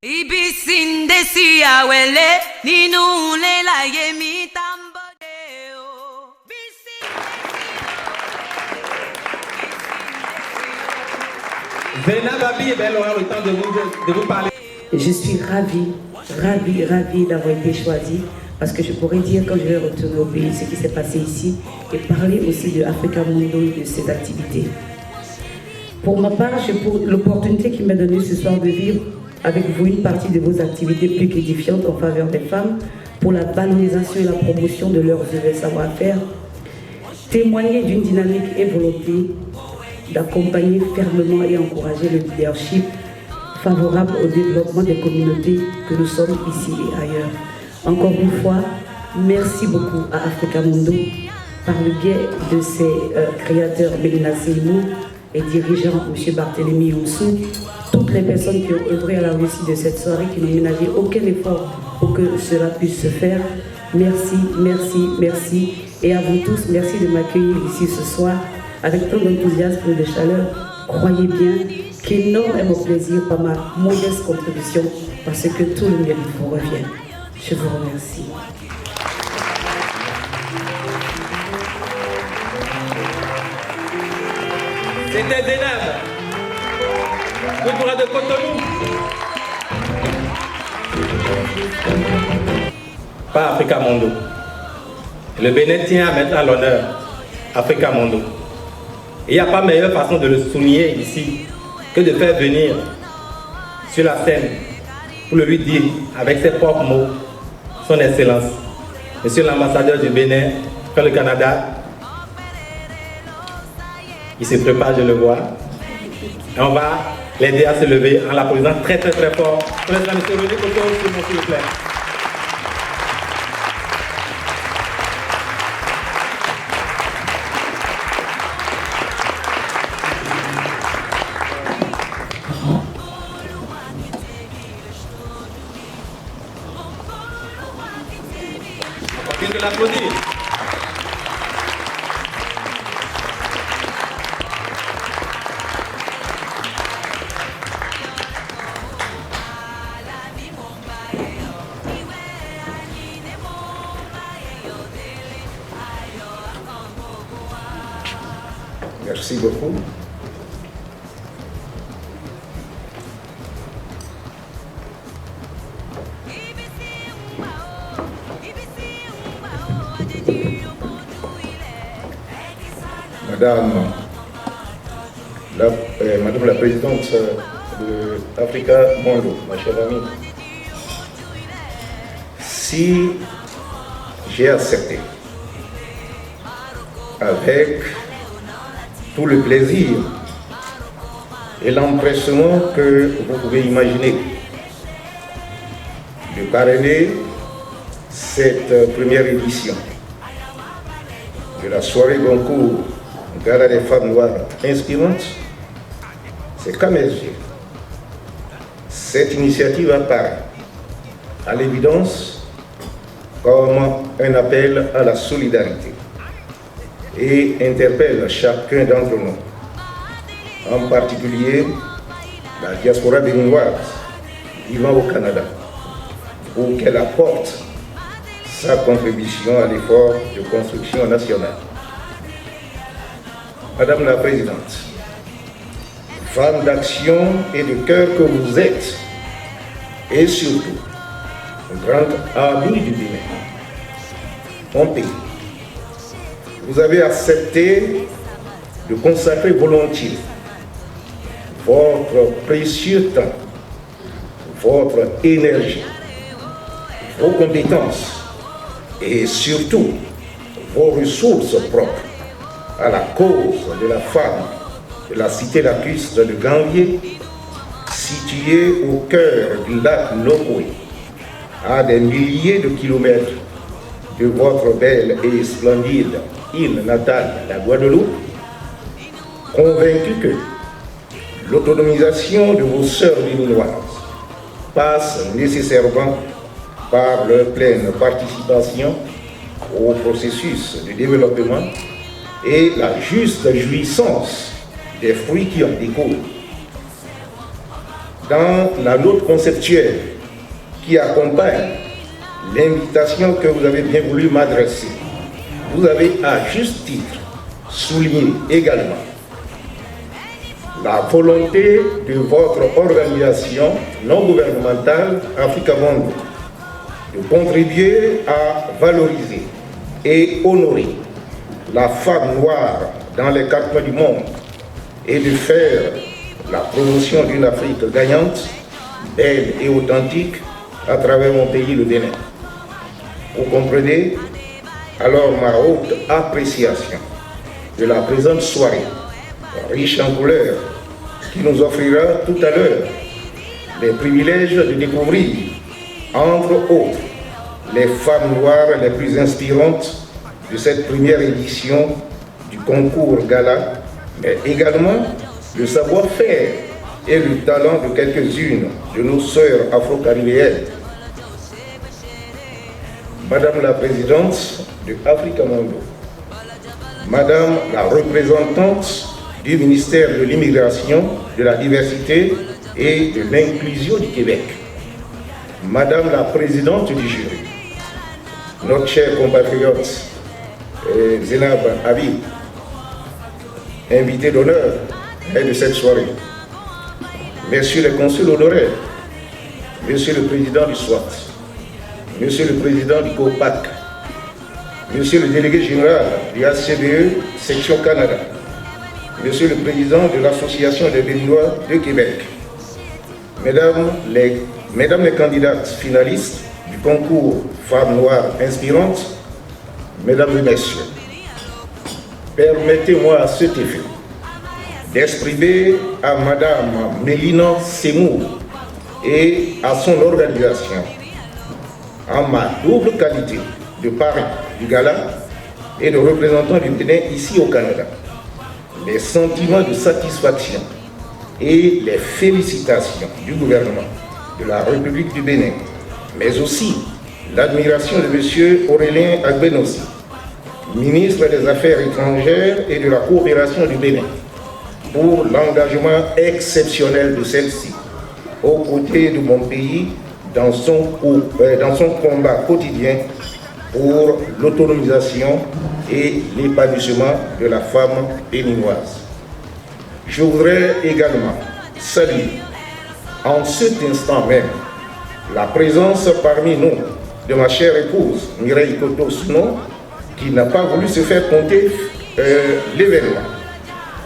Je suis ravie d'avoir été choisie parce que je pourrais dire quand je vais retourner au pays ce qui s'est passé ici et parler aussi de Africa Mundo et de ses activités. Pour ma part, j'ai pour l'opportunité qui m'est donnée ce soir de vivre avec vous une partie de vos activités plus qu'édifiantes en faveur des femmes pour la valorisation et la promotion de leurs œuvres et savoir-faire, témoigner d'une dynamique et volonté d'accompagner fermement et encourager le leadership favorable au développement des communautés que nous sommes ici et ailleurs. Encore une fois, merci beaucoup à Africa Mundo par le biais de ses créateurs Mélina Seymou et dirigeant M. Barthélémy Yonsou, toutes les personnes qui ont œuvré à la réussite de cette soirée, qui n'ont ménagé aucun effort pour que cela puisse se faire. Merci, merci, merci. Et à vous tous, merci de m'accueillir ici ce soir avec tant d'enthousiasme et de chaleur. Croyez bien qu'énorme est mon plaisir par ma modeste contribution, parce que tout le mérite vous revient. Je vous remercie. C'était Zénab, Couture de Cotonou. Pas Africa Mundo. Le Bénin tient à mettre à l'honneur Africa Mundo. Il n'y a pas meilleure façon de le souligner ici que de faire venir sur la scène pour le lui dire avec ses propres mots, son Excellence, Monsieur l'ambassadeur du Bénin pour le Canada. Il se prépare, je le vois. Et on va l'aider à se lever en l'applaudissant très très très fort. Président M. René Coton, s'il vous plaît. On va l'applaudir. Merci beaucoup. Madame la Présidente de Africa Mundo, ma chère amie, si j'ai accepté avec tout le plaisir et l'empressement que vous pouvez imaginer de parrainer cette première édition de la soirée concours Gala des femmes noires inspirantes, c'est qu'à mes yeux, cette initiative apparaît à l'évidence comme un appel à la solidarité et interpelle chacun d'entre nous, en particulier la diaspora béninoise vivant au Canada, pour qu'elle apporte sa contribution à l'effort de construction nationale. Madame la Présidente, femme d'action et de cœur que vous êtes, et surtout, grande amie du Bénin, mon pays, vous avez accepté de consacrer volontiers votre précieux temps, votre énergie, vos compétences et surtout vos ressources propres à la cause de la femme de la cité lacustre de Gambier, située au cœur du lac Nokoué, à des milliers de kilomètres de votre belle et splendide île natale, la Guadeloupe, convaincu que l'autonomisation de vos sœurs béninoises passe nécessairement par leur pleine participation au processus de développement et la juste jouissance des fruits qui en découlent. dans la note conceptuelle qui accompagne l'invitation que vous avez bien voulu m'adresser, vous avez à juste titre souligné également la volonté de votre organisation non gouvernementale Africa Mondo de contribuer à valoriser et honorer la femme noire dans les 4 coins du monde et de faire la promotion d'une Afrique gagnante, belle et authentique à travers mon pays, le Bénin. Vous comprenez alors ma haute appréciation de la présente soirée, riche en couleurs, qui nous offrira tout à l'heure les privilèges de découvrir, entre autres, les femmes noires les plus inspirantes de cette première édition du concours Gala, mais également le savoir-faire et le talent de quelques-unes de nos sœurs afro-caribéennes. Madame la présidente de Africa Mondo, Madame la représentante du ministère de l'Immigration, de la Diversité et de l'Inclusion du Québec, Madame la présidente du jury, notre chère compatriote Zénab Habib, invité d'honneur de cette soirée, Messieurs les consuls honoraires, Monsieur le président du SWAT, Monsieur le président du COPAC, Monsieur le délégué général du ACBE, section Canada, Monsieur le président de l'Association des Béninois de Québec, Mesdames les candidates finalistes du concours Femmes Noires Inspirantes, Mesdames et Messieurs, permettez-moi à cet effet d'exprimer à Madame Mélina Semou et à son organisation, en ma double qualité de parrain du gala et de représentant du Bénin ici au Canada, les sentiments de satisfaction et les félicitations du gouvernement de la République du Bénin, mais aussi l'admiration de M. Aurélien Agbenossi, ministre des Affaires étrangères et de la coopération du Bénin, pour l'engagement exceptionnel de celle-ci aux côtés de mon pays dans son combat quotidien pour l'autonomisation et l'épanouissement de la femme béninoise. Je voudrais également saluer en cet instant même la présence parmi nous de ma chère épouse Mireille Koto-Souno, qui n'a pas voulu se faire compter l'événement.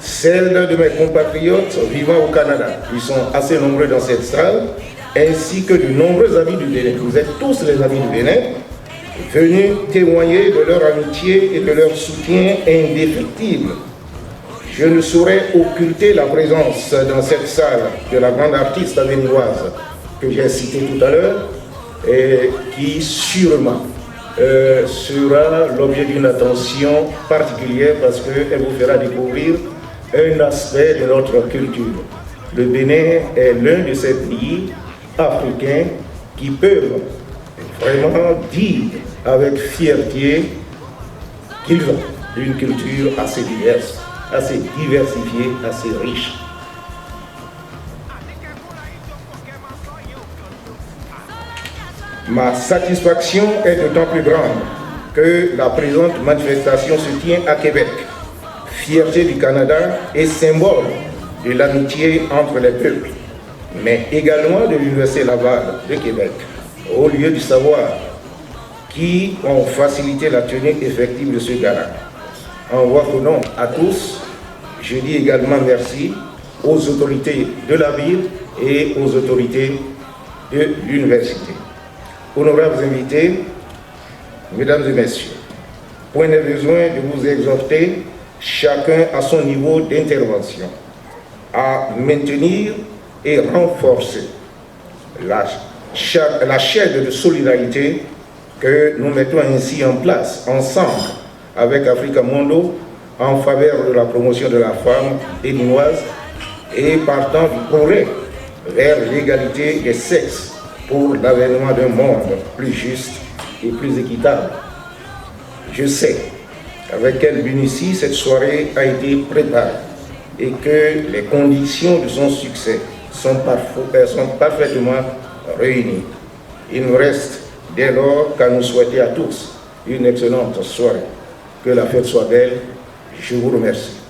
Celle de mes compatriotes vivant au Canada, ils sont assez nombreux dans cette salle, ainsi que de nombreux amis du Bénin. Vous êtes tous les amis du Bénin, venus témoigner de leur amitié et de leur soutien indéfectible. Je ne saurais occulter la présence dans cette salle de la grande artiste béninoise que j'ai citée tout à l'heure, et qui sûrement sera l'objet d'une attention particulière parce qu'elle vous fera découvrir un aspect de notre culture. Le Bénin est l'un de ces pays africains qui peuvent vraiment dire avec fierté qu'ils ont une culture assez diverse, assez diversifiée, assez riche. Ma satisfaction est d'autant plus grande que la présente manifestation se tient à Québec, fierté du Canada et symbole de l'amitié entre les peuples, mais également de l'Université Laval de Québec, au lieu du savoir, qui ont facilité la tenue effective de ce gala. En votre nom à tous, je dis également merci aux autorités de la ville et aux autorités de l'université. Honorables invités, mesdames et messieurs, point de besoin de vous exhorter, chacun à son niveau d'intervention, à maintenir et renforcer la chaîne de solidarité que nous mettons ainsi en place, ensemble, avec Africa Mondo, en faveur de la promotion de la femme béninoise et partant du progrès vers l'égalité des sexes pour l'avènement d'un monde plus juste et plus équitable. Je sais avec quelle minutie cette soirée a été préparée et que les conditions de son succès sont parfaitement réunis. Il nous reste dès lors qu'à nous souhaiter à tous une excellente soirée. Que la fête soit belle. Je vous remercie.